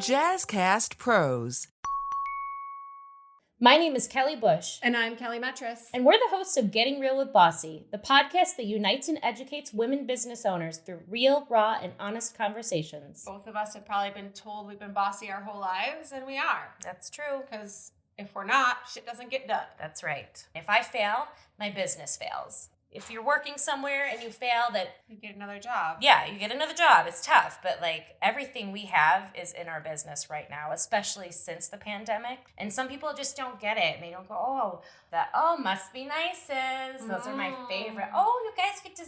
Jazzcast Pros. My name is Kelly Bush. And I'm Kelly Metras. And we're the hosts of Getting Real with BOSSY, the podcast that unites and educates women business owners through real, raw, and honest conversations. Both of us have probably been told we've been bossy our whole lives, and we are. That's true. Because if we're not, shit doesn't get done. That's right. If I fail, my business fails. If you're working somewhere and you fail, you get another job. Yeah, you get another job. It's tough, but everything we have is in our business right now, especially since the pandemic. And some people just don't get it. And they don't go, must be nices. Those are my favorite. Oh, you guys get to,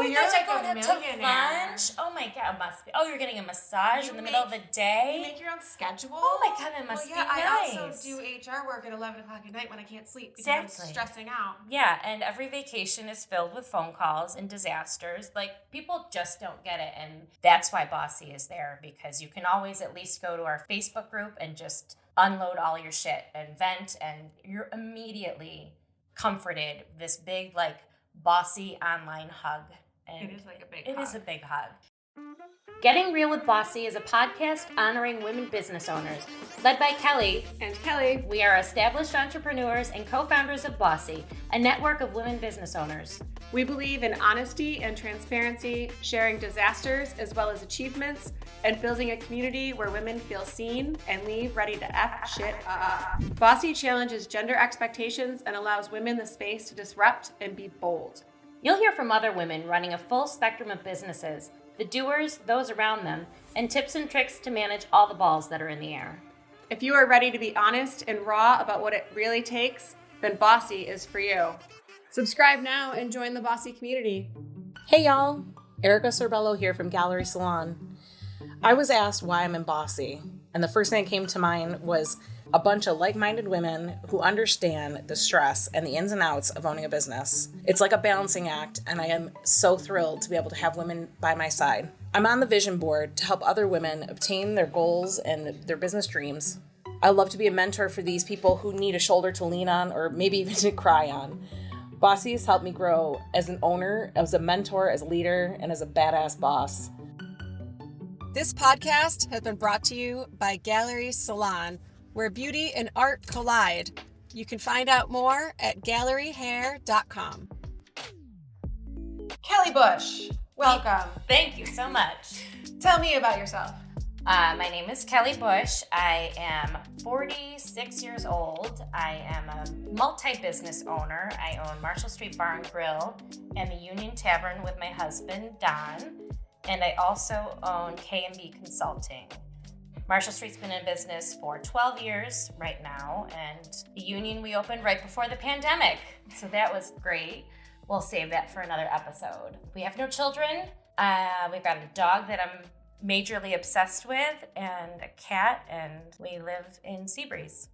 you guys are going out to lunch. Oh my God, must be. Oh, you're getting a massage in the middle of the day. You make your own schedule. Oh my God, it must be nice. I also do HR work at 11 o'clock at night when I can't sleep because I'm stressing out. Yeah, and every vacation is filled with phone calls and disasters. People just don't get it. And that's why Bossy is there, because you can always at least go to our Facebook group and just unload all your shit and vent, and you're immediately comforted. This big, bossy online hug. And it is a big hug. It is a big hug. Getting Real with BOSSY is a podcast honoring women business owners. Led by Kelly and Kelly. We are established entrepreneurs and co-founders of Bossy, a network of women business owners. We believe in honesty and transparency, sharing disasters as well as achievements, and building a community where women feel seen and leave ready to F shit up. Bossy challenges gender expectations and allows women the space to disrupt and be bold. You'll hear from other women running a full spectrum of businesses, the doers, those around them, and tips and tricks to manage all the balls that are in the air. If you are ready to be honest and raw about what it really takes, then Bossy is for you. Subscribe now and join the Bossy community. Hey y'all, Erica Sorbello here from Gallery Salon. I was asked why I'm in Bossy, and the first thing that came to mind was a bunch of like-minded women who understand the stress and the ins and outs of owning a business. It's like a balancing act, and I am so thrilled to be able to have women by my side. I'm on the vision board to help other women obtain their goals and their business dreams. I love to be a mentor for these people who need a shoulder to lean on or maybe even to cry on. Bossy has helped me grow as an owner, as a mentor, as a leader, and as a badass boss. This podcast has been brought to you by Gallery Salon, where beauty and art collide. You can find out more at galleryhair.com. Kelly Bush, welcome. Thank you so much. Tell me about yourself. My name is Kelly Bush. I am 46 years old. I am a multi-business owner. I own Marshall Street Bar and Grill and the Union Tavern with my husband, Don. And I also own K&B Consulting. Marshall Street's been in business for 12 years right now, and the Union we opened right before the pandemic. So that was great. We'll save that for another episode. We have no children. We've got a dog that I'm majorly obsessed with, and a cat, and we live in Seabreeze.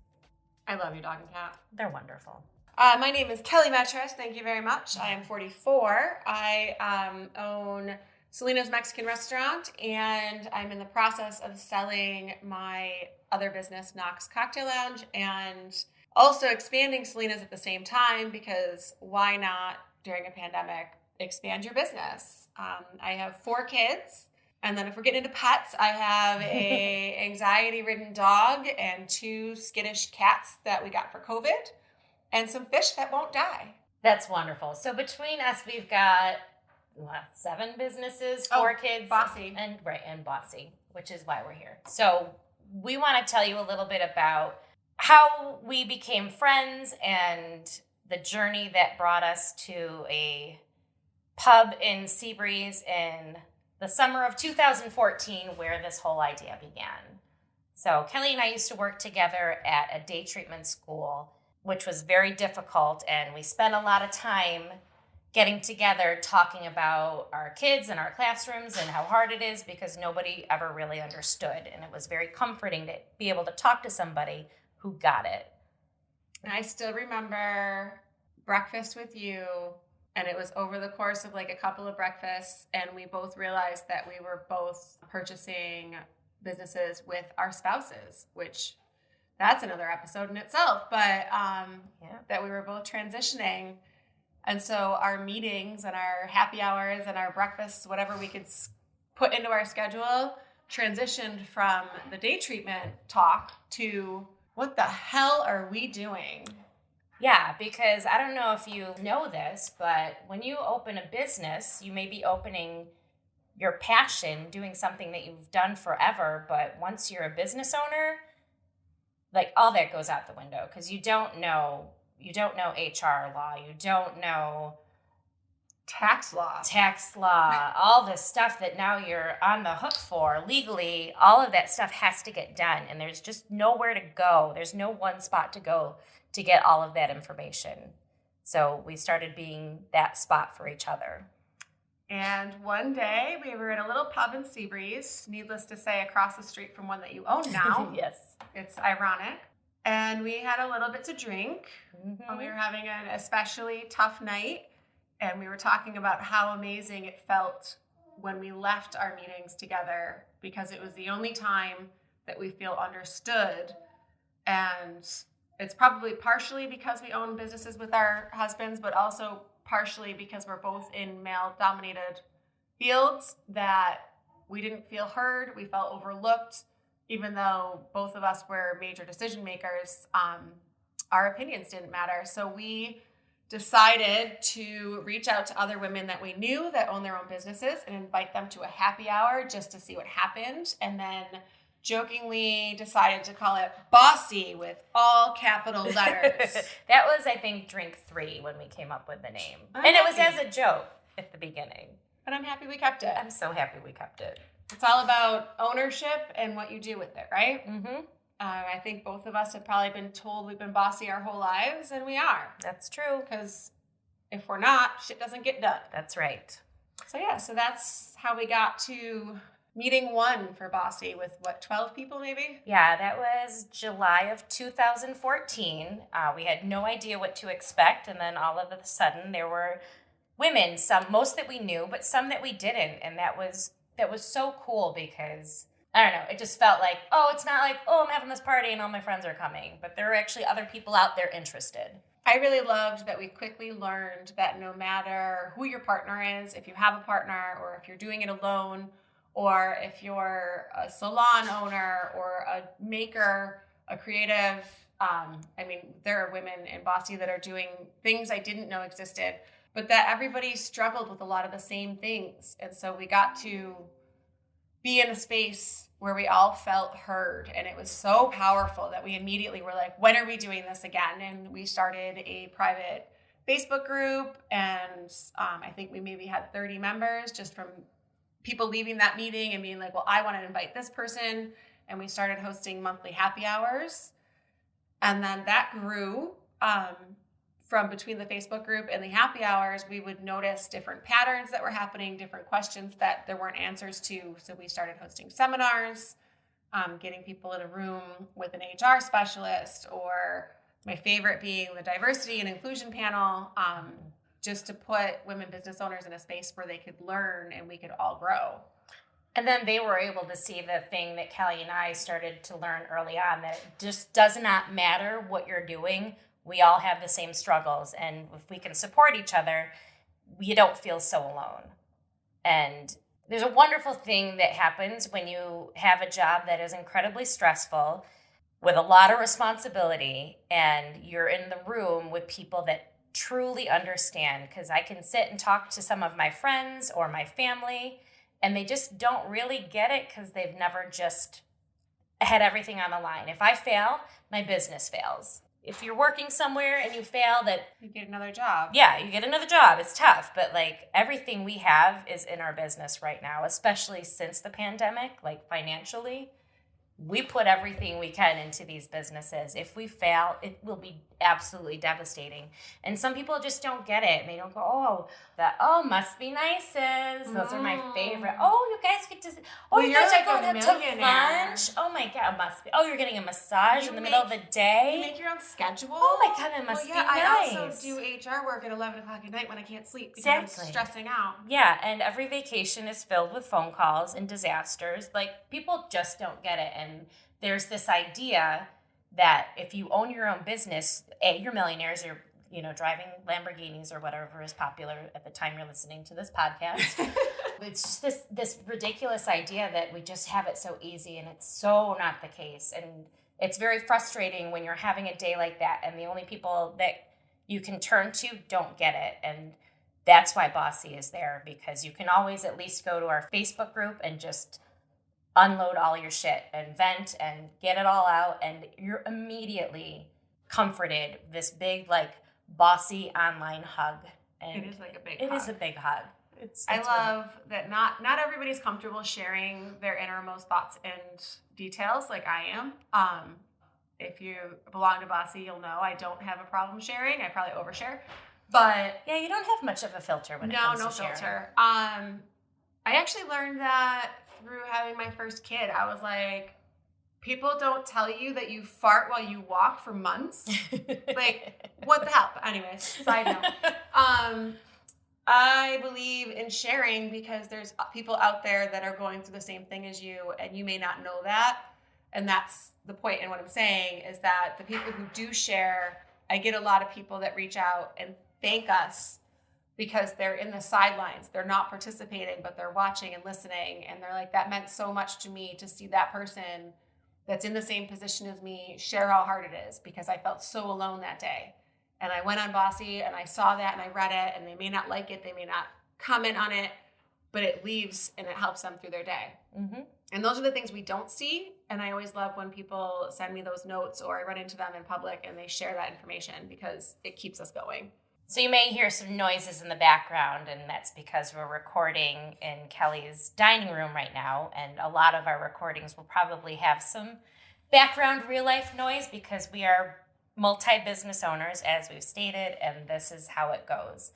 I love your dog and cat. They're wonderful. My name is Kelly Metras. Thank you very much. I am 44. I own Selena's Mexican Restaurant, and I'm in the process of selling my other business, Knox Cocktail Lounge, and also expanding Selena's at the same time, because why not, during a pandemic, expand your business? I have 4 kids. And then if we're getting into pets, I have a anxiety-ridden dog and 2 skittish cats that we got for COVID and some fish that won't die. That's wonderful. So between us, we've got 7 businesses, 4 kids. Bossy. And Bossy, which is why we're here. So we want to tell you a little bit about how we became friends and the journey that brought us to a pub in Seabreeze in the summer of 2014, where this whole idea began. So Kelly and I used to work together at a day treatment school, which was very difficult, and we spent a lot of time getting together talking about our kids and our classrooms and how hard it is, because nobody ever really understood, and it was very comforting to be able to talk to somebody who got it. And I still remember breakfast with you. And it was over the course of a couple of breakfasts, and we both realized that we were both purchasing businesses with our spouses, which that's another episode in itself, but that we were both transitioning. And so our meetings and our happy hours and our breakfasts, whatever we could put into our schedule, transitioned from the day treatment talk to what the hell are we doing? Yeah, because I don't know if you know this, but when you open a business, you may be opening your passion, doing something that you've done forever. But once you're a business owner, like all that goes out the window because you don't know HR law, you don't know Tax law, all this stuff that now you're on the hook for legally. All of that stuff has to get done, and there's just nowhere to go. There's no one spot to go to get all of that information. So we started being that spot for each other. And one day we were in a little pub in Seabreeze, needless to say, across the street from one that you own now. Yes. It's ironic. And we had a little bit to drink. Mm-hmm. We were having an especially tough night. And we were talking about how amazing it felt when we left our meetings together because it was the only time that we feel understood. And it's probably partially because we own businesses with our husbands, but also partially because we're both in male-dominated fields that we didn't feel heard. We felt overlooked, even though both of us were major decision makers. Our opinions didn't matter. So we decided to reach out to other women that we knew that own their own businesses and invite them to a happy hour just to see what happened. And then jokingly decided to call it Bossy with all capital letters. That was, I think, drink 3 when we came up with the name. And it was as a joke at the beginning. But I'm happy we kept it. I'm so happy we kept it. It's all about ownership and what you do with it, right? Mm-hmm. I think both of us have probably been told we've been bossy our whole lives, and we are. That's true. Because if we're not, shit doesn't get done. That's right. So that's how we got to meeting 1 for Bossy with, 12 people maybe? Yeah, that was July of 2014. We had no idea what to expect, and then all of a sudden there were women, most that we knew, but some that we didn't, and that was so cool because I don't know, it just felt like, it's not like, I'm having this party and all my friends are coming, but there are actually other people out there interested. I really loved that we quickly learned that no matter who your partner is, if you have a partner or if you're doing it alone, or if you're a salon owner or a maker, a creative, there are women in Bossy that are doing things I didn't know existed, but that everybody struggled with a lot of the same things. And so we got to be in a space where we all felt heard. And it was so powerful that we immediately were like, when are we doing this again? And we started a private Facebook group. And I think we maybe had 30 members just from people leaving that meeting and being like, well, I want to invite this person. And we started hosting monthly happy hours. And then that grew from between the Facebook group and the happy hours. We would notice different patterns that were happening, different questions that there weren't answers to. So we started hosting seminars, getting people in a room with an HR specialist, or my favorite being the diversity and inclusion panel, just to put women business owners in a space where they could learn and we could all grow. And then they were able to see the thing that Kelly and I started to learn early on, that it just does not matter what you're doing. We all have the same struggles, and if we can support each other, you don't feel so alone. And there's a wonderful thing that happens when you have a job that is incredibly stressful with a lot of responsibility, and you're in the room with people that truly understand, because I can sit and talk to some of my friends or my family, and they just don't really get it because they've never just had everything on the line. If I fail, my business fails. If you're working somewhere and you fail, that you get another job. Yeah, you get another job. It's tough, but like everything we have is in our business right now, especially since the pandemic, like financially. We put everything we can into these businesses. If we fail, it will be absolutely devastating. And some people just don't get it. And they don't go, must be nices. Those are my favorite. Oh, you guys get to, you guys are going out to lunch. Oh my God, it must be. Oh, you're getting a massage in the middle of the day. You make your own schedule. Oh my God, it must be nice. I also do HR work at 11 o'clock at night when I can't sleep because I'm stressing out. Yeah, and every vacation is filled with phone calls and disasters. Like, people just don't get it. And there's this idea that if you own your own business, you're millionaires, you're driving Lamborghinis or whatever is popular at the time you're listening to this podcast. It's just this ridiculous idea that we just have it so easy, and it's so not the case. And it's very frustrating when you're having a day like that and the only people that you can turn to don't get it. And that's why Bossy is there, because you can always at least go to our Facebook group and just unload all your shit and vent and get it all out, and you're immediately comforted. This big, like, Bossy online hug. And it is like a big It hug. is a big hug. I love that not everybody's comfortable sharing their innermost thoughts and details like I am. If you belong to Bossy, you'll know I don't have a problem sharing. I probably overshare. But yeah, you don't have much of a filter when it comes to sharing. Filter. I actually learned that through having my first kid. I was like, people don't tell you that you fart while you walk for months. Like, what the hell? Anyways, side note. I believe in sharing because there's people out there that are going through the same thing as you, and you may not know that. And that's the point in what I'm saying, is that the people who do share, I get a lot of people that reach out and thank us because they're in the sidelines. They're not participating, but they're watching and listening. And they're like, that meant so much to me to see that person that's in the same position as me share how hard it is, because I felt so alone that day. And I went on Bossy and I saw that and I read it, and they may not like it. They may not comment on it, but it leaves and it helps them through their day. Mm-hmm. And those are the things we don't see. And I always love when people send me those notes or I run into them in public and they share that information, because it keeps us going. So you may hear some noises in the background, and that's because we're recording in Kelly's dining room right now. And a lot of our recordings will probably have some background real life noise because we are multi-business owners, as we've stated, and this is how it goes.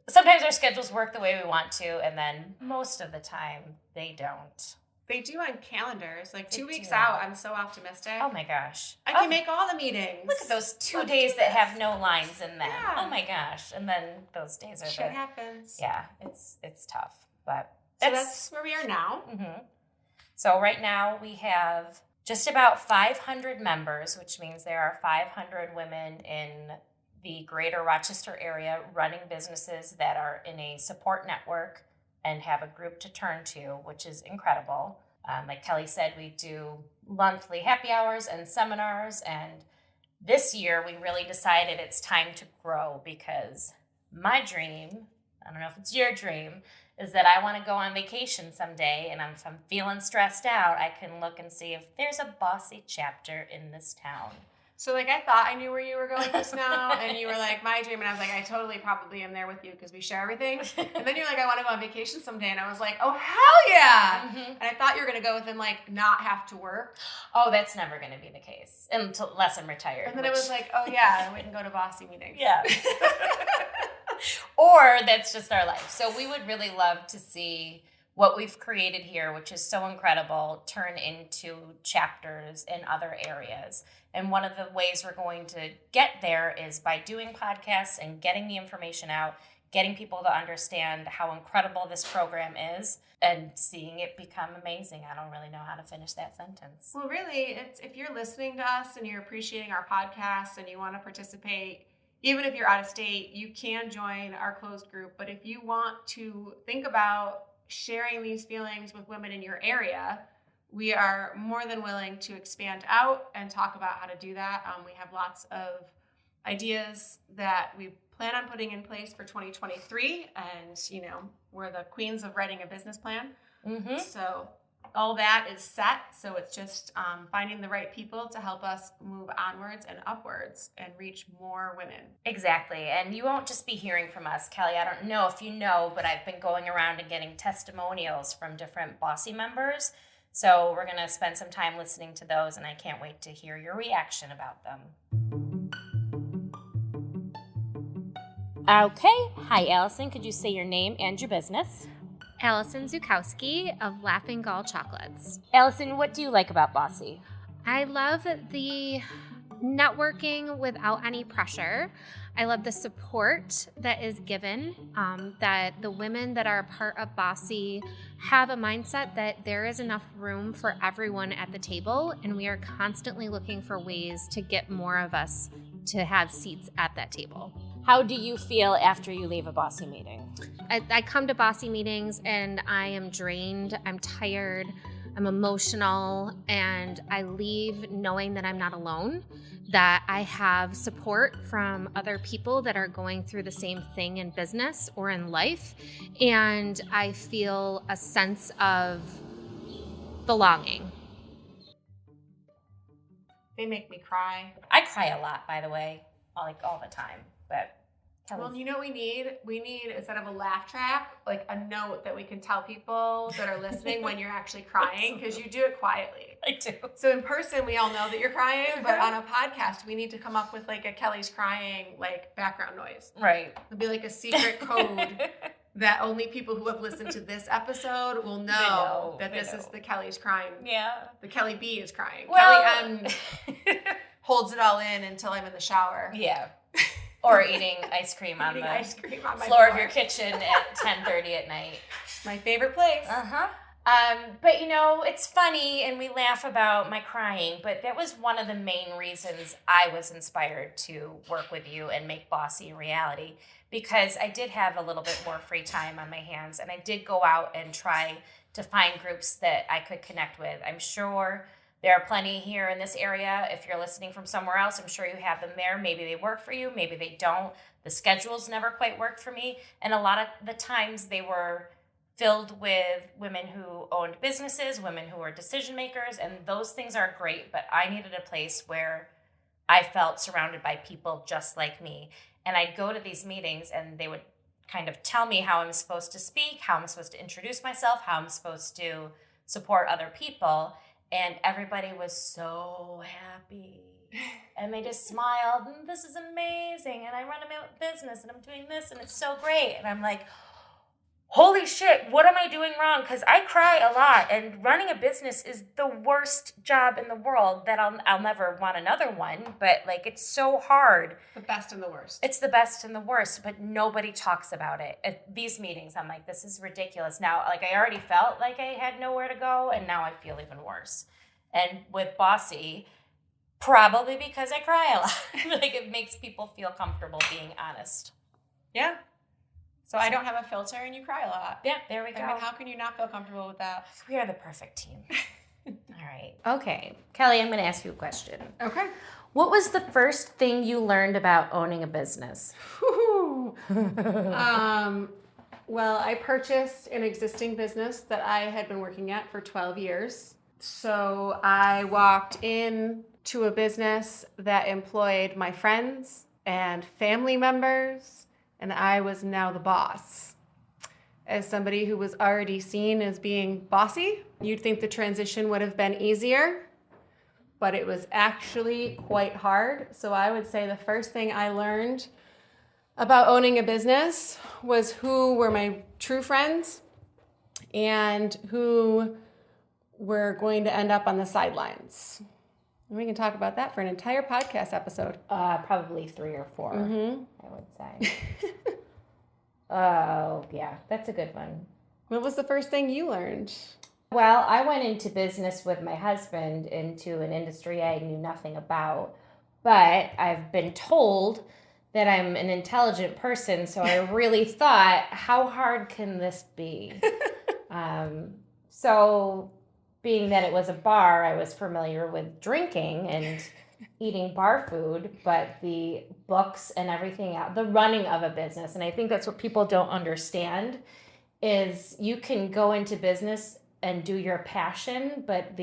Sometimes our schedules work the way we want to, and then most of the time they don't. They do on calendars. Like 2 weeks out, I'm so optimistic. Oh my gosh. I can make all the meetings. Look at those 2 days that have no lines in them. Yeah. Oh my gosh. And then those days are shit happens. Yeah, it's tough. But that's where we are now. Mm-hmm. So right now we have just about 500 members, which means there are 500 women in the greater Rochester area running businesses that are in a support network and have a group to turn to, which is incredible. Like Kelly said, we do monthly happy hours and seminars. And this year we really decided it's time to grow, because my dream, I don't know if it's your dream, is that I want to go on vacation someday, and if I'm feeling stressed out, I can look and see if there's a Bossy chapter in this town. So, like, I thought I knew where you were going just now, and you were like, my dream, and I was like, I totally probably am there with you because we share everything. And then you're like, I want to go on vacation someday, and I was like, oh, hell yeah! Mm-hmm. And I thought you were going to go with him, like, not have to work. Oh, that's never going to be the case, unless I'm retired. And then it was like, oh, yeah, and we can go to Bossy meetings. Yeah. Or that's just our life. So we would really love to see what we've created here, which is so incredible, turn into chapters in other areas. And one of the ways we're going to get there is by doing podcasts and getting the information out, getting people to understand how incredible this program is, and seeing it become amazing. I don't really know how to finish that sentence. Well, really, it's if you're listening to us and you're appreciating our podcasts and you want to participate, even if you're out of state, you can join our closed group. But if you want to think about sharing these feelings with women in your area, we are more than willing to expand out and talk about how to do that. We have lots of ideas that we plan on putting in place for 2023. And, you know, we're the queens of writing a business plan. Mm-hmm. So all that is set. So it's just finding the right people to help us move onwards and upwards and reach more women. Exactly. And you won't just be hearing from us, Kelly. I don't know if you know, but I've been going around and getting testimonials from different Bossy members. So we're going to spend some time listening to those, and I can't wait to hear your reaction about them. Okay. Hi, Allison. Could you say your name and your business? Allison Zukowski of Laughing Gull Chocolates. Allison, what do you like about Bossy? I love the networking without any pressure. I love the support that is given, that the women that are a part of Bossy have a mindset that there is enough room for everyone at the table, and we are constantly looking for ways to get more of us to have seats at that table. How do you feel after you leave a Bossy meeting? I come to Bossy meetings and I am drained, I'm tired, I'm emotional, and I leave knowing that I'm not alone, that I have support from other people that are going through the same thing in business or in life, and I feel a sense of belonging. They make me cry. I cry a lot, by the way, like all the time. But Well, you know what we need? We need, instead of a laugh track, like a note that we can tell people that are listening when you're actually crying, because you do it quietly. I do. So in person, we all know that you're crying, but on a podcast, we need to come up with like a Kelly's crying like background noise. Right. It'll be like a secret code that only people who have listened to this episode will know that this is the Kelly's crying. Yeah. The Kelly B is crying. Well, Kelly M holds it all in until I'm in the shower. Yeah. Or eating ice cream on the ice cream on my floor of your kitchen at 10:30 at night. My favorite place. Uh-huh. But you know, it's funny and we laugh about my crying, but that was one of the main reasons I was inspired to work with you and make Bossy a reality, because I did have a little bit more free time on my hands and I did go out and try to find groups that I could connect with. I'm sure there are plenty here in this area. If you're listening from somewhere else, I'm sure you have them there. Maybe they work for you, maybe they don't. The schedules never quite worked for me, and a lot of the times they were filled with women who owned businesses, women who were decision makers, and those things are great, but I needed a place where I felt surrounded by people just like me. And I'd go to these meetings and they would kind of tell me how I'm supposed to speak, how I'm supposed to introduce myself, how I'm supposed to support other people, and everybody was so happy. And they just smiled, and this is amazing, and I run a business, and I'm doing this, and it's so great. And I'm like, holy shit, what am I doing wrong? Because I cry a lot, and running a business is the worst job in the world that I'll never want another one, but like it's so hard. The best and the worst. It's the best and the worst, but nobody talks about it. At these meetings, I'm like, this is ridiculous. Now, like I already felt like I had nowhere to go, and now I feel even worse. And with Bossy, probably because I cry a lot. Like it makes people feel comfortable being honest. Yeah. So I don't have a filter and you cry a lot. Yeah, there we go. I mean, how can you not feel comfortable with that? We are the perfect team. All right. Okay. Kelly, I'm going to ask you a question. Okay. What was the first thing you learned about owning a business? Well, I purchased an existing business that I had been working at for 12 years. So I walked in to a business that employed my friends and family members, and I was now the boss. As somebody who was already seen as being bossy, you'd think the transition would have been easier, but it was actually quite hard. So I would say the first thing I learned about owning a business was who were my true friends and who were going to end up on the sidelines. And we can talk about that for an entire podcast episode. Probably 3 or 4, I would say. Oh, yeah, that's a good one. What was the first thing you learned? Well, I went into business with my husband into an industry I knew nothing about, but I've been told that I'm an intelligent person, so I really thought, how hard can this be? So being that it was a bar, I was familiar with drinking and eating bar food, but the books and everything else, the running of a business, and I think that's what people don't understand, is you can go into business and do your passion, but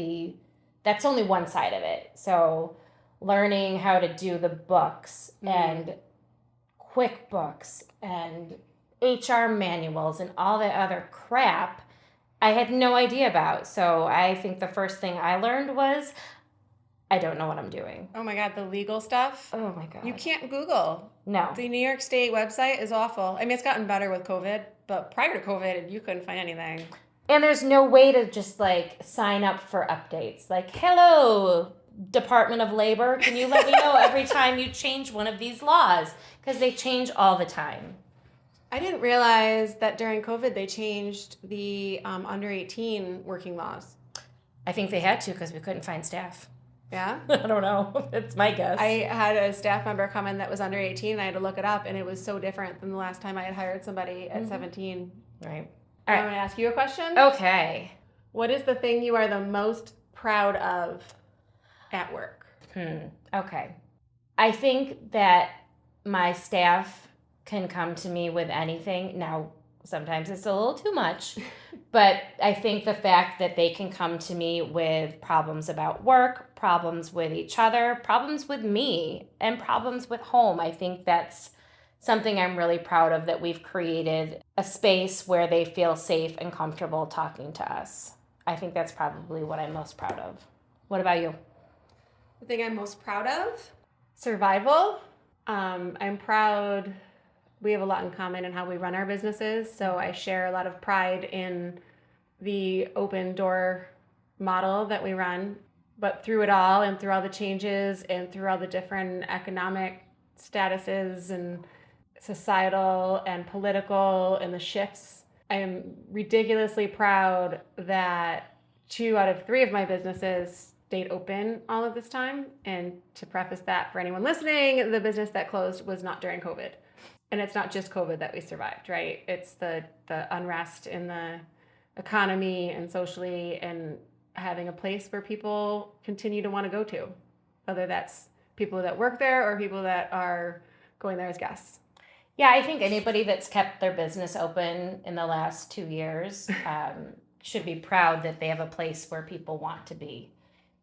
that's only one side of it. So learning how to do the books and QuickBooks and HR manuals and all that other crap, I had no idea about. So I think the first thing I learned was I don't know what I'm doing. Oh my God, the legal stuff. Oh my God. You can't Google. No. The New York State website is awful. I mean, it's gotten better with COVID, but prior to COVID, you couldn't find anything. And there's no way to just like sign up for updates. Like, hello, Department of Labor, can you let me know every time you change one of these laws? Because they change all the time. I didn't realize that during COVID they changed the under 18 working laws. I think they had to because we couldn't find staff. Yeah. I don't know. It's my guess. I had a staff member come in that was under 18, and I had to look it up, and it was so different than the last time I had hired somebody at 17. Right. All right. I'm going to ask you a question. Okay. What is the thing you are the most proud of at work? Okay. I think that my staff can come to me with anything. Now, sometimes it's a little too much, but I think the fact that they can come to me with problems about work, problems with each other, problems with me, and problems with home, I think that's something I'm really proud of, that we've created a space where they feel safe and comfortable talking to us. I think that's probably what I'm most proud of. What about you? The thing I'm most proud of? Survival. I'm proud. We have a lot in common in how we run our businesses, so I share a lot of pride in the open door model that we run. But through it all, and through all the changes, and through all the different economic statuses and societal and political and the shifts, I am ridiculously proud that 2 out of 3 of my businesses stayed open all of this time. And to preface that for anyone listening, the business that closed was not during COVID. And it's not just COVID that we survived, right? It's the unrest in the economy and socially, and having a place where people continue to want to go to, whether that's people that work there or people that are going there as guests. Yeah, I think anybody that's kept their business open in the last 2 years should be proud that they have a place where people want to be.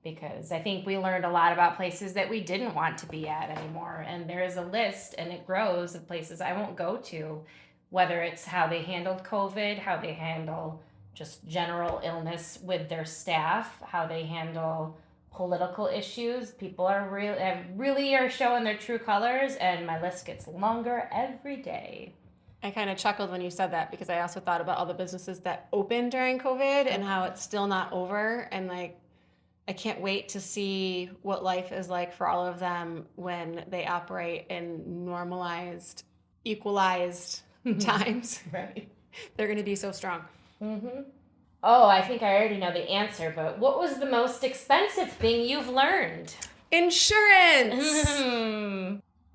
Because I think we learned a lot about places that we didn't want to be at anymore. And there is a list, and it grows, of places I won't go to, whether it's how they handled COVID, how they handle just general illness with their staff, how they handle political issues. People are really are showing their true colors, and my list gets longer every day. I kind of chuckled when you said that, because I also thought about all the businesses that opened during COVID and how it's still not over. And like, I can't wait to see what life is like for all of them when they operate in normalized, equalized times. Right. They're going to be so strong. Mm-hmm. Oh, I think I already know the answer, but what was the most expensive thing you've learned? Insurance!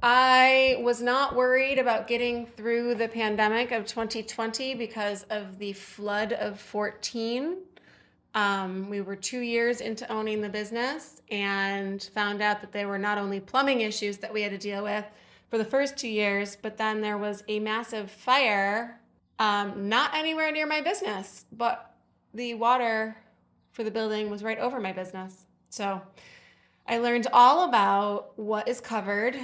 I was not worried about getting through the pandemic of 2020 because of the flood of 14. We were 2 years into owning the business and found out that there were not only plumbing issues that we had to deal with for the first 2 years, but then there was a massive fire, not anywhere near my business, but the water for the building was right over my business. So I learned all about what is covered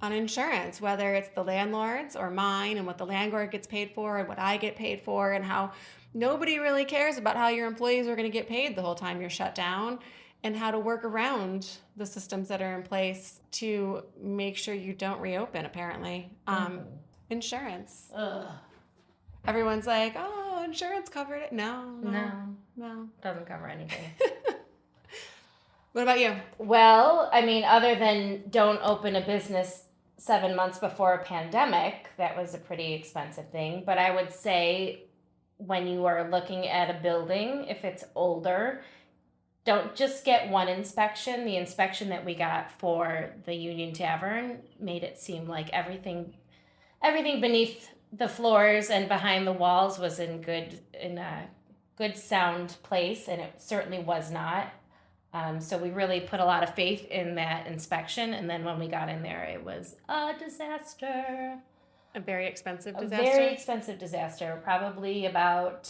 on insurance, whether it's the landlord's or mine, and what the landlord gets paid for and what I get paid for, and how nobody really cares about how your employees are going to get paid the whole time you're shut down, and how to work around the systems that are in place to make sure you don't reopen, apparently. Insurance. Ugh. Everyone's like, oh, insurance covered it. No. Doesn't cover anything. What about you? Well, I mean, other than don't open a business 7 months before a pandemic, that was a pretty expensive thing. But I would say, when you are looking at a building, if it's older, don't just get one inspection. The inspection that we got for the Union Tavern made it seem like everything beneath the floors and behind the walls was in a good sound place, and it certainly was not. So we really put a lot of faith in that inspection, and then when we got in there, it was a disaster. A very expensive disaster? A very expensive disaster, probably about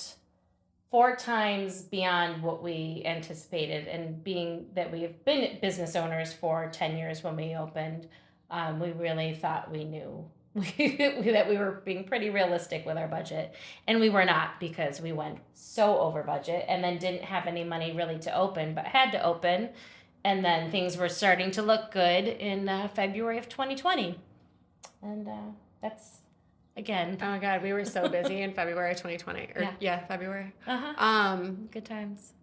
4 times beyond what we anticipated. And being that we have been business owners for 10 years when we opened, we really thought we knew that we were being pretty realistic with our budget. And we were not, because we went so over budget and then didn't have any money really to open, but had to open. And then things were starting to look good in February of 2020. And that's, again. Oh my God, we were so busy in February 2020. February. Good times.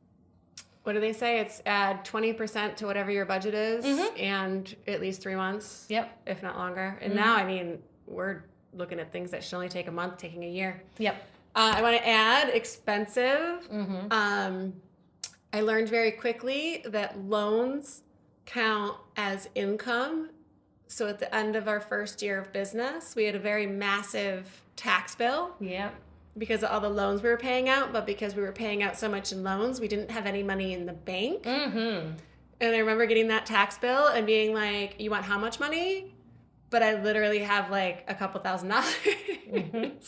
What do they say? It's add 20% to whatever your budget is, and at least 3 months. Yep. If not longer. And now, I mean, we're looking at things that should only take a month, taking a year. Yep. I want to add expensive. I learned very quickly that loans count as income. So at the end of our first year of business, we had a very massive tax bill Yep. because of all the loans we were paying out. But because we were paying out so much in loans, we didn't have any money in the bank. Mm-hmm. And I remember getting that tax bill and being like, you want how much money? But I literally have like a couple $1,000s. Mm-hmm.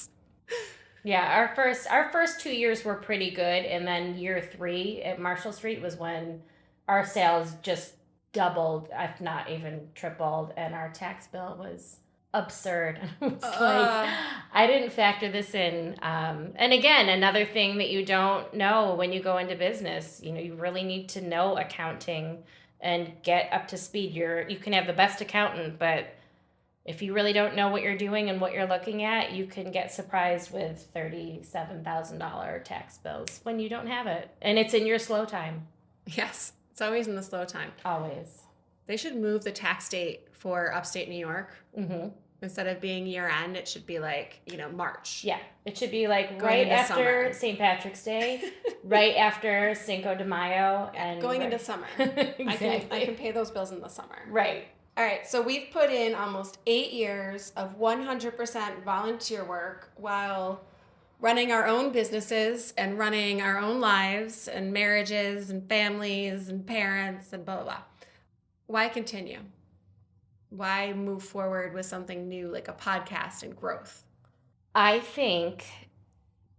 Yeah, our first 2 years were pretty good, and then year 3 at Marshall Street was when our sales just doubled, if not even tripled, and our tax bill was absurd. It's like, I didn't factor this in. And again, another thing that you don't know when you go into business, you really need to know accounting and get up to speed. You can have the best accountant, but if you really don't know what you're doing and what you're looking at, you can get surprised with $37,000 tax bills when you don't have it. And it's in your slow time. Yes, it's always in the slow time. Always. They should move the tax date for upstate New York. Mm-hmm. Instead of being year end, it should be like, March. Yeah, it should be like Going right into after summer. St. Patrick's Day, right after Cinco de Mayo. And Going into summer. Exactly. I can pay those bills in the summer. Right. All right, so we've put in almost 8 years of 100% volunteer work while running our own businesses and running our own lives and marriages and families and parents and blah, blah, blah. Why continue? Why move forward with something new like a podcast and growth? I think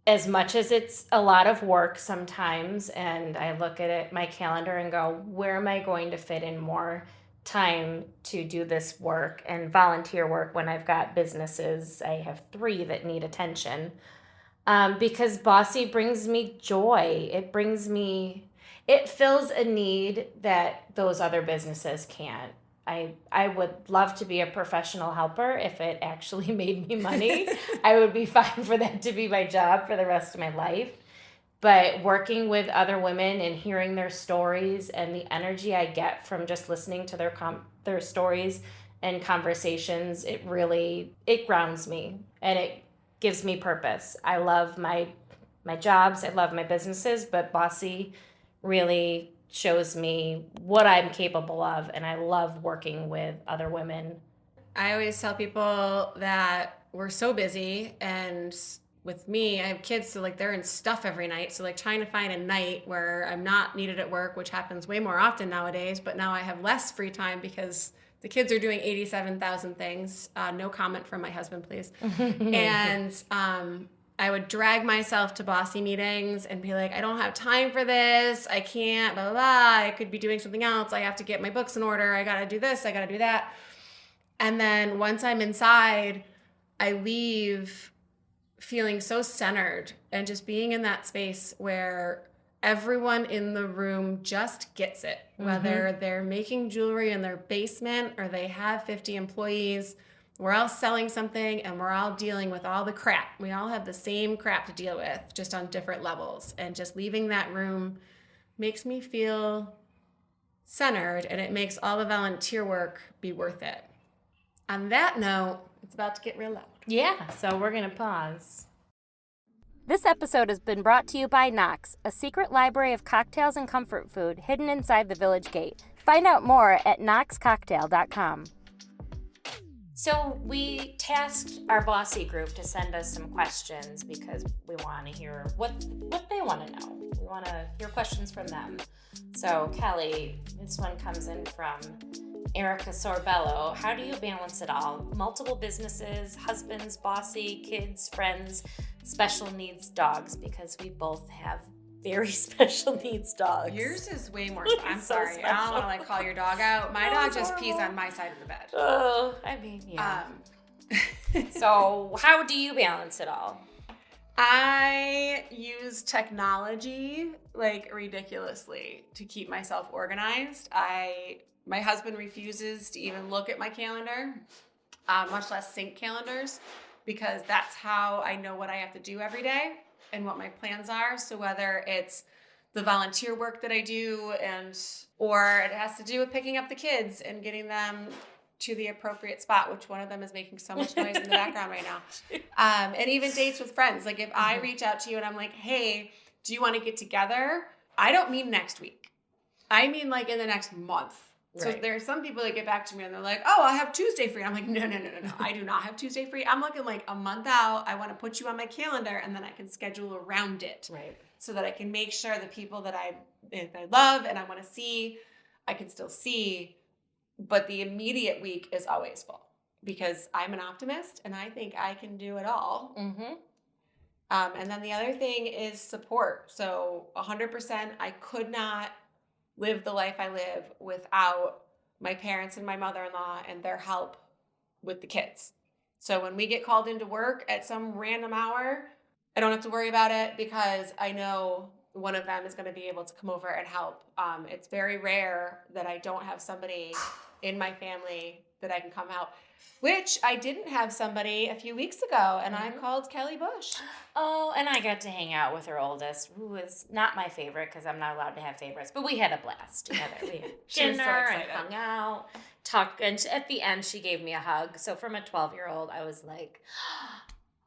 as much as it's a lot of work sometimes, and I look at it, my calendar, and go, where am I going to fit in more time to do this work and volunteer work when I've got businesses? I have 3 that need attention. Because Bossy brings me joy. It fills a need that those other businesses can't. I would love to be a professional helper if it actually made me money. I would be fine for that to be my job for the rest of my life. But working with other women and hearing their stories and the energy I get from just listening to their stories and conversations, it grounds me and it gives me purpose. I love my jobs, I love my businesses, but Bossy really shows me what I'm capable of, and I love working with other women. I always tell people that we're so busy, and with me, I have kids, so like they're in stuff every night. So like trying to find a night where I'm not needed at work, which happens way more often nowadays, but now I have less free time because the kids are doing 87,000 things. No comment from my husband, please. And I would drag myself to Bossy meetings and be like, I don't have time for this. I can't, blah, blah, blah. I could be doing something else. I have to get my books in order. I got to do this. I got to do that. And then once I'm inside, I leave feeling so centered and just being in that space where everyone in the room just gets it, whether they're making jewelry in their basement or they have 50 employees. We're all selling something and we're all dealing with all the crap. We all have the same crap to deal with, just on different levels. And just leaving that room makes me feel centered, and it makes all the volunteer work be worth it. On that note, it's about to get real loud. Yeah, so we're going to pause. This episode has been brought to you by Knox, a secret library of cocktails and comfort food hidden inside the village gate. Find out more at knoxcocktail.com. So we tasked our Bossy group to send us some questions because we want to hear what they want to know. We want to hear questions from them. So Kelly, this one comes in from Erica Sorbello. How do you balance it all? Multiple businesses, husbands, Bossy, kids, friends, special needs dogs, because we both have very special needs dogs. Yours is way more. I'm So sorry. I don't want to special. call your dog out. My dog it's just pees horrible. on my side of the bed. Oh, I mean, yeah. So how do you balance it all? I use technology like ridiculously to keep myself organized. My husband refuses to even look at my calendar, much less sync calendars, because that's how I know what I have to do every day and what my plans are. So whether it's the volunteer work that I do or it has to do with picking up the kids and getting them to the appropriate spot, which one of them is making so much noise in the background right now. And even dates with friends. Like if I reach out to you and I'm like, hey, do you want to get together? I don't mean next week. I mean like in the next month. So Right. there are some people that get back to me and they're like, oh, I have Tuesday free. I'm like, no. I do not have Tuesday free. I'm looking like a month out. I want to put you on my calendar and then I can schedule around it. Right. So that I can make sure the people that I love and I want to see, I can still see. But the immediate week is always full because I'm an optimist and I think I can do it all. Mm-hmm. And then the other thing is support. So 100%, I could not live the life I live without my parents and my mother-in-law and their help with the kids. So when we get called into work at some random hour, I don't have to worry about it because I know one of them is going to be able to come over and help. It's very rare that I don't have somebody in my family that I can come help, which I didn't have somebody a few weeks ago, and I called Kelly Bush. Oh, and I got to hang out with her oldest, who was not my favorite because I'm not allowed to have favorites, but we had a blast together. We had She was so dinner and excited. hung out, talked, and at the end she gave me a hug. So from a 12-year-old, I was like,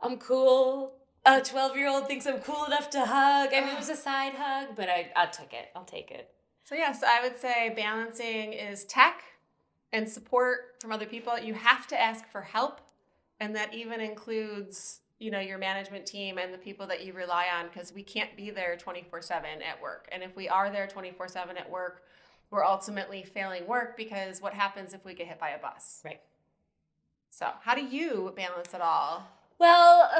I'm cool. A 12-year-old thinks I'm cool enough to hug. I mean, it was a side hug, but I took it. I'll take it. So yes, I would say balancing is tech and support from other people. You have to ask for help, and that even includes, your management team and the people that you rely on, because we can't be there 24/7 at work. And if we are there 24/7 at work, we're ultimately failing work because what happens if we get hit by a bus? Right. So how do you balance it all? Well,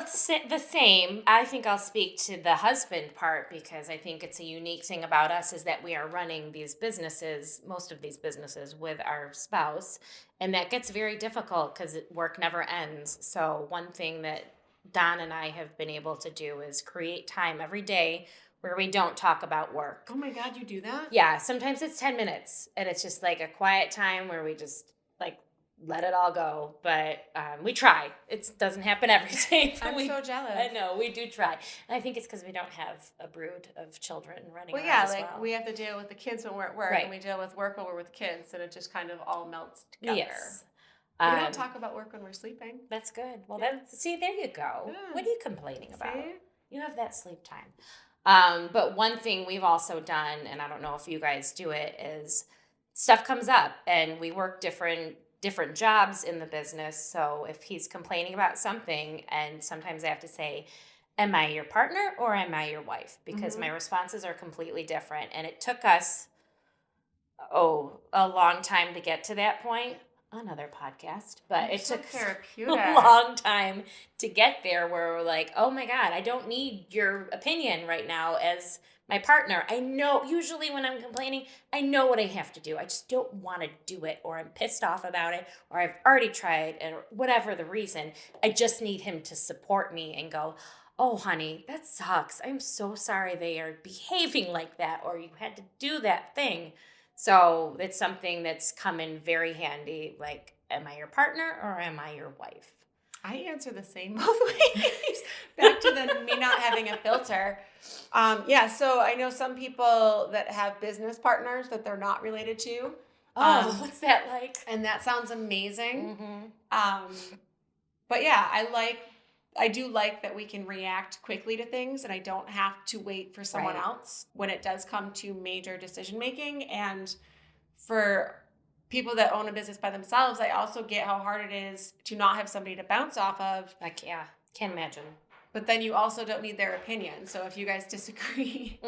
the same. I think I'll speak to the husband part because I think it's a unique thing about us is that we are running these businesses, most of these businesses, with our spouse. And that gets very difficult because work never ends. So one thing that Don and I have been able to do is create time every day where we don't talk about work. Oh my God, you do that? Yeah, sometimes it's 10 minutes and it's just like a quiet time where we just like let it all go. But we try. It doesn't happen every day. But I'm so jealous. I know, we do try. And I think it's because we don't have a brood of children running Well, around yeah, as like well. we have to deal with the kids when we're at work, Right. and we deal with work when we're with kids, and it just kind of all melts together. Yes. We don't talk about work when we're sleeping. That's good. Well, Yeah. see, there you go. Yeah. What are you complaining about? See? You have that sleep time. But one thing we've also done, and I don't know if you guys do it, is stuff comes up and we work different jobs in the business. So if he's complaining about something, and sometimes I have to say, am I your partner or am I your wife? Because my responses are completely different. And it took us, a long time to get to that point. Another podcast, but it so took therapeutic. a long time to get there where we're like, oh my God, I don't need your opinion right now as my partner. I know usually when I'm complaining, I know what I have to do. I just don't want to do it, or I'm pissed off about it, or I've already tried, and whatever the reason. I just need him to support me and go, oh honey, that sucks. I'm so sorry they are behaving like that, or you had to do that thing. So it's something that's come in very handy. Like, am I your partner or am I your wife? I answer the same both ways. Back to me not having a filter. So I know some people that have business partners that they're not related to. What's that like? And that sounds amazing. Mm-hmm. But yeah, I do like that we can react quickly to things, and I don't have to wait for someone Right. else when it does come to major decision making. And for people that own a business by themselves, I also get how hard it is to not have somebody to bounce off of. Like, yeah, can't imagine. But then you also don't need their opinion. So if you guys disagree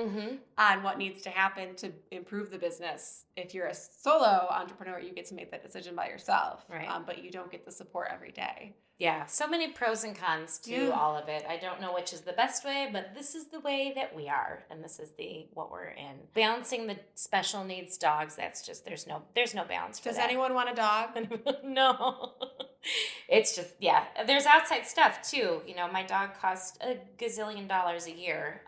on what needs to happen to improve the business, if you're a solo entrepreneur, you get to make that decision by yourself. Right. But you don't get the support every day. Yeah, so many pros and cons to all of it. I don't know which is the best way, but this is the way that we are, and this is what we're in. Balancing the special needs dogs, that's just there's no balance for Does that. anyone want a dog? No. It's just, yeah. There's outside stuff too. My dog costs $1 gazillion a year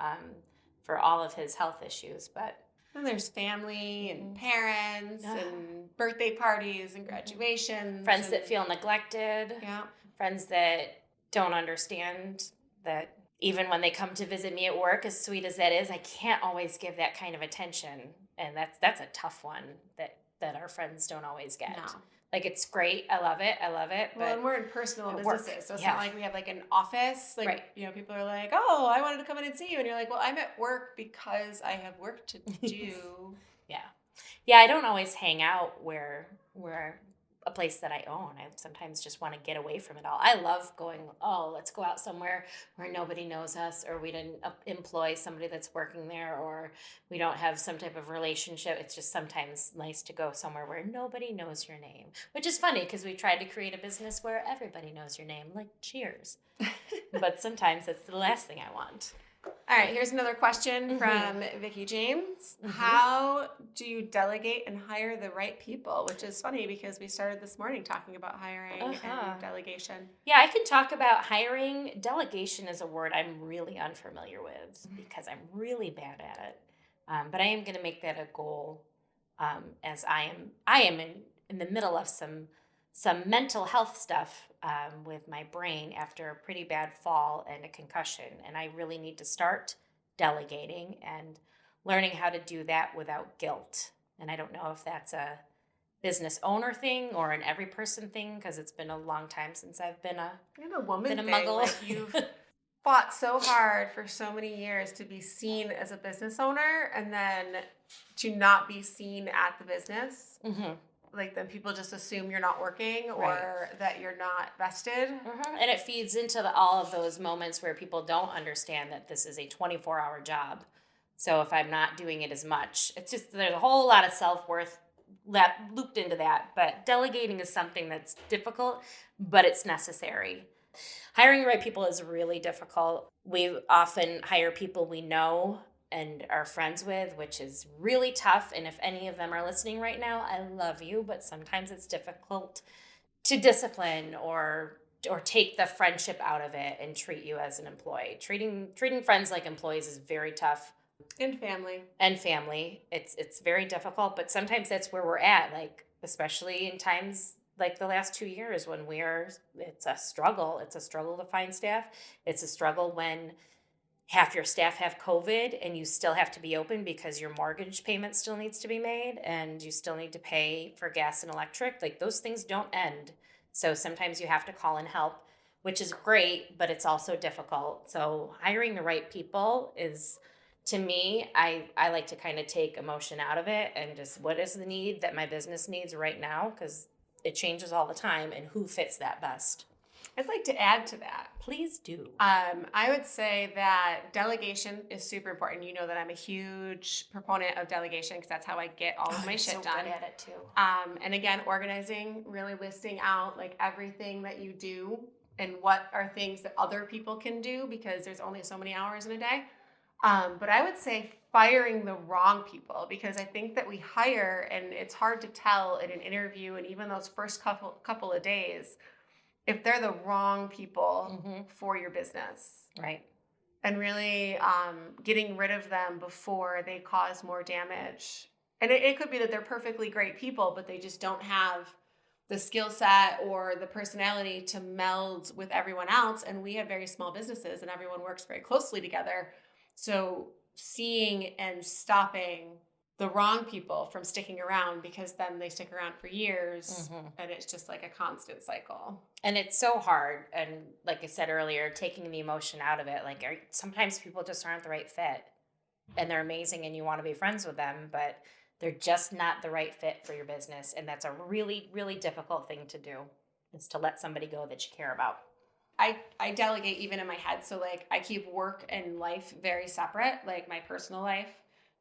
for all of his health issues, but And there's family and parents and birthday parties and graduations. Friends that feel neglected. Yeah. Friends that don't understand that even when they come to visit me at work, as sweet as that is, I can't always give that kind of attention. And that's a tough one that our friends don't always get. No. Like, it's great. I love it. But Well, and we're in personal at businesses, work, so it's yeah. not like we have like an office. Like, Right. People are like, oh, I wanted to come in and see you. And you're like, well, I'm at work because I have work to do. Yeah. Yeah, I don't always hang out where a place that I own. I sometimes just want to get away from it all. I love going, oh, let's go out somewhere where nobody knows us, or we didn't employ somebody that's working there, or we don't have some type of relationship. It's just sometimes nice to go somewhere where nobody knows your name, which is funny because we tried to create a business where everybody knows your name, like Cheers. But sometimes that's the last thing I want. All right, here's another question from Vicky James. How do you delegate and hire the right people? Which is funny because we started this morning talking about hiring and delegation. Yeah, I can talk about hiring. Delegation is a word I'm really unfamiliar with because I'm really bad at it. But I am going to make that a goal, as I am in the middle of some mental health stuff with my brain after a pretty bad fall and a concussion. And I really need to start delegating and learning how to do that without guilt. And I don't know if that's a business owner thing or an every person thing, because it's been a long time since I've been a woman thing. muggle. Like, you've fought so hard for so many years to be seen as a business owner, and then to not be seen at the business. Like, then people just assume you're not working or that you're not vested. And it feeds into all of those moments where people don't understand that this is a 24-hour job. So if I'm not doing it as much, it's just, there's a whole lot of self-worth looped into that. But delegating is something that's difficult, but it's necessary. Hiring the right people is really difficult. We often hire people we know and are friends with, which is really tough. And if any of them are listening right now, I love you, but sometimes it's difficult to discipline or take the friendship out of it and treat you as an employee. Treating friends like employees is very tough. And family. It's very difficult, but sometimes that's where we're at, like, especially in times like the last 2 years when it's a struggle. It's a struggle to find staff. It's a struggle when half your staff have COVID and you still have to be open because your mortgage payment still needs to be made and you still need to pay for gas and electric. Like, those things don't end. So sometimes you have to call in help, which is great, but it's also difficult. So hiring the right people is, to me, I like to kind of take emotion out of it and just, what is the need that my business needs right now? Because it changes all the time, and who fits that best. I'd like to add to that. Please do. I would say that delegation is super important. You know that I'm a huge proponent of delegation because that's how I get all of my shit done. Good at it too. And again, organizing, really listing out like everything that you do and what are things that other people can do, because there's only so many hours in a day. But I would say firing the wrong people, because I think that we hire, and it's hard to tell in an interview and even those first couple of days if they're the wrong people for your business. Right. And really getting rid of them before they cause more damage. And it could be that they're perfectly great people, but they just don't have the skill set or the personality to meld with everyone else. And we have very small businesses and everyone works very closely together. So seeing and stopping the wrong people from sticking around, because then they stick around for years and it's just like a constant cycle. And it's so hard. And like I said earlier, taking the emotion out of it, like, sometimes people just aren't the right fit and they're amazing and you want to be friends with them, but they're just not the right fit for your business. And that's a really, really difficult thing to do, is to let somebody go that you care about. I delegate even in my head. So like, I keep work and life very separate, like my personal life.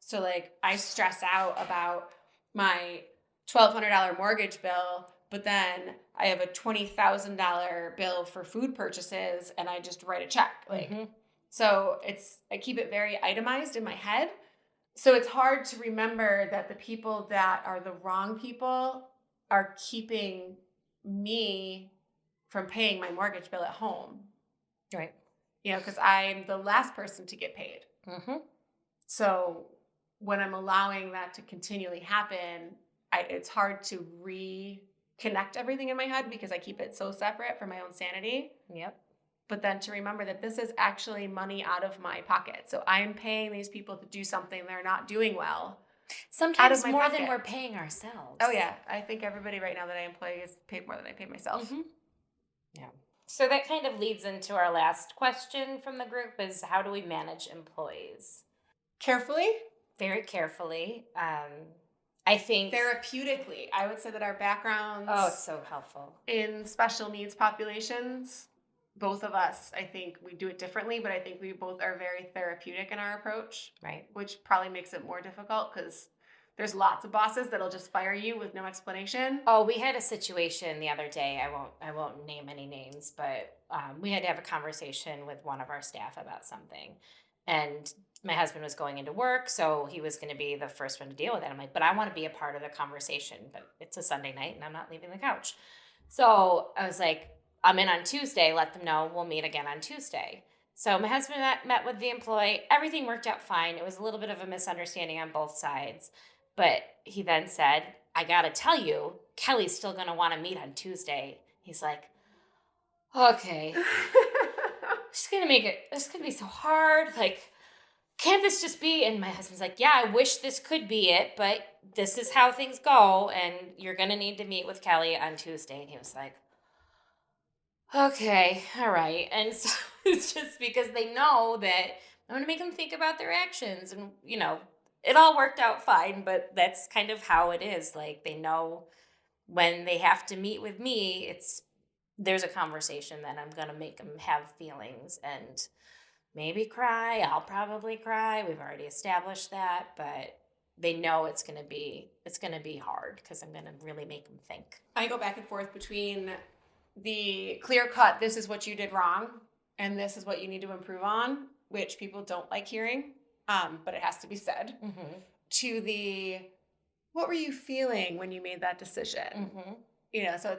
So like, I stress out about my $1,200 mortgage bill, but then I have a $20,000 bill for food purchases and I just write a check. Like, so I keep it very itemized in my head. So it's hard to remember that the people that are the wrong people are keeping me from paying my mortgage bill at home. Right. You know, because I'm the last person to get paid. So when I'm allowing that to continually happen, it's hard to reconnect everything in my head because I keep it so separate for my own sanity. Yep. But then to remember that this is actually money out of my pocket. So I'm paying these people to do something they're not doing well. Sometimes more than we're paying ourselves. Oh, yeah. I think everybody right now that I employ is paid more than I pay myself. Yeah. So that kind of leads into our last question from the group, is how do we manage employees? Carefully. Very carefully. I think therapeutically, I would say that our backgrounds it's so helpful. in special needs populations, both of us, I think we do it differently, but I think we both are very therapeutic in our approach, Right. which probably makes it more difficult because there's lots of bosses that'll just fire you with no explanation. Oh, we had a situation the other day. I won't name any names, but we had to have a conversation with one of our staff about something, and my husband was going into work, so he was going to be the first one to deal with it. I'm like, but I want to be a part of the conversation, but it's a Sunday night, and I'm not leaving the couch. So I was like, I'm in on Tuesday. Let them know we'll meet again on Tuesday. So my husband met with the employee. Everything worked out fine. It was a little bit of a misunderstanding on both sides. But he then said, I got to tell you, Kelly's still going to want to meet on Tuesday. He's like, okay. She's going to make it, it's going to be so hard. Like, can't this just be? And my husband's like, yeah, I wish this could be it, but this is how things go. And you're going to need to meet with Kelly on Tuesday. And he was like, okay, all right. And so it's just because they know that I'm going to make them think about their actions. And, you know, it all worked out fine, but that's kind of how it is. Like, they know when they have to meet with me, there's a conversation that I'm going to make them have feelings and maybe cry. I'll probably cry. We've already established that, but they know it's going to be hard because I'm going to really make them think. I go back and forth between the clear cut, this is what you did wrong, and this is what you need to improve on, which people don't like hearing, but it has to be said, to the, what were you feeling when you made that decision? You know, so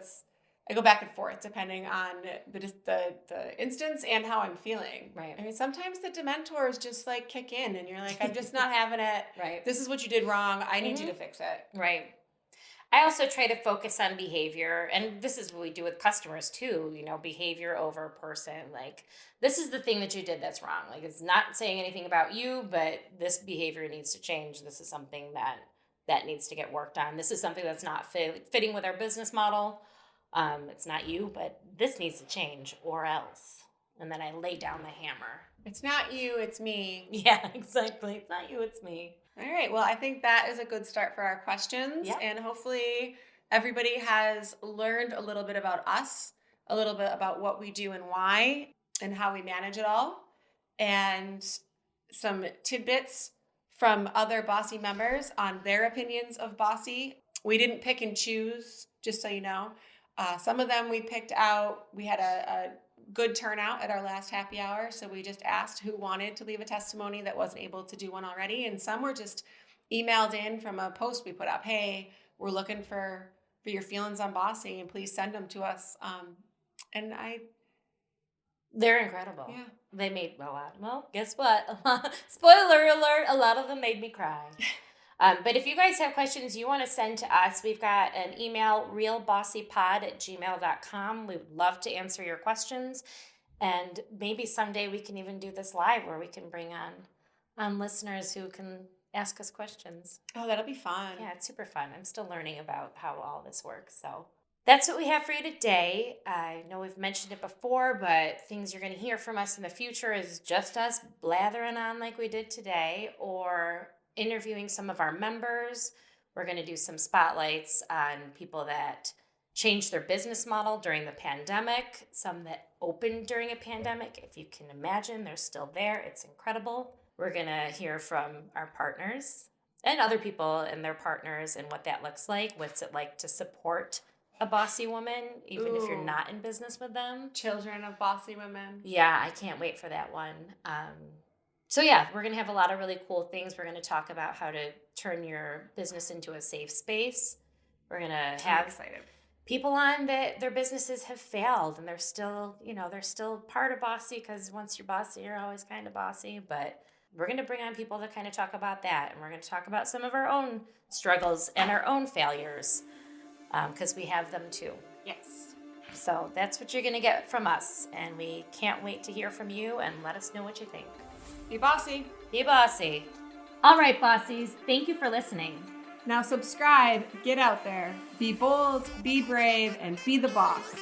I go back and forth depending on the instance and how I'm feeling. Right. I mean, sometimes the dementors just like kick in and you're like, I'm just not having it. Right. This is what you did wrong. I need you to fix it. Right. I also try to focus on behavior, and this is what we do with customers too, you know, behavior over person. Like, this is the thing that you did that's wrong. Like, it's not saying anything about you, but this behavior needs to change. This is something that needs to get worked on. This is something that's not fitting with our business model. It's not you, but this needs to change or else. And then I lay down the hammer. It's not you, it's me. Yeah, exactly. It's not you, it's me. All right. Well, I think that is a good start for our questions. Yep. And hopefully everybody has learned a little bit about us, a little bit about what we do and why, and how we manage it all, and some tidbits from other Bossy members on their opinions of Bossy. We didn't pick and choose, just so you know. Some of them we picked out. We had a good turnout at our last happy hour, so we just asked who wanted to leave a testimony that wasn't able to do one already, and some were just emailed in from a post we put up. Hey, we're looking for your feelings on Bossy, and please send them to us. They're incredible. Yeah. They made a lot. Well, guess what? Spoiler alert, a lot of them made me cry. But if you guys have questions you want to send to us, we've got an email, realbossypod@gmail.com. We would love to answer your questions. And maybe someday we can even do this live where we can bring on listeners who can ask us questions. Oh, that'll be fun. Yeah, it's super fun. I'm still learning about how all this works. So that's what we have for you today. I know we've mentioned it before, but things you're going to hear from us in the future is just us blathering on like we did today, or interviewing some of our members. We're going to do some spotlights on people that changed their business model during the pandemic, some that opened during a pandemic. If you can imagine, they're still there. It's incredible. We're going to hear from our partners and other people and their partners and what that looks like. What's it like to support a bossy woman, even if you're not in business with them? Children of bossy women. Yeah, I can't wait for that one. So yeah, we're going to have a lot of really cool things. We're going to talk about how to turn your business into a safe space. We're going to have people on that their businesses have failed and they're still part of Bossy, because once you're bossy, you're always kind of bossy. But we're going to bring on people to kind of talk about that. And we're going to talk about some of our own struggles and our own failures, because we have them too. Yes. So that's what you're going to get from us. And we can't wait to hear from you, and let us know what you think. Be bossy. Be bossy. All right, bossies. Thank you for listening. Now subscribe, get out there, be bold, be brave, and be the boss.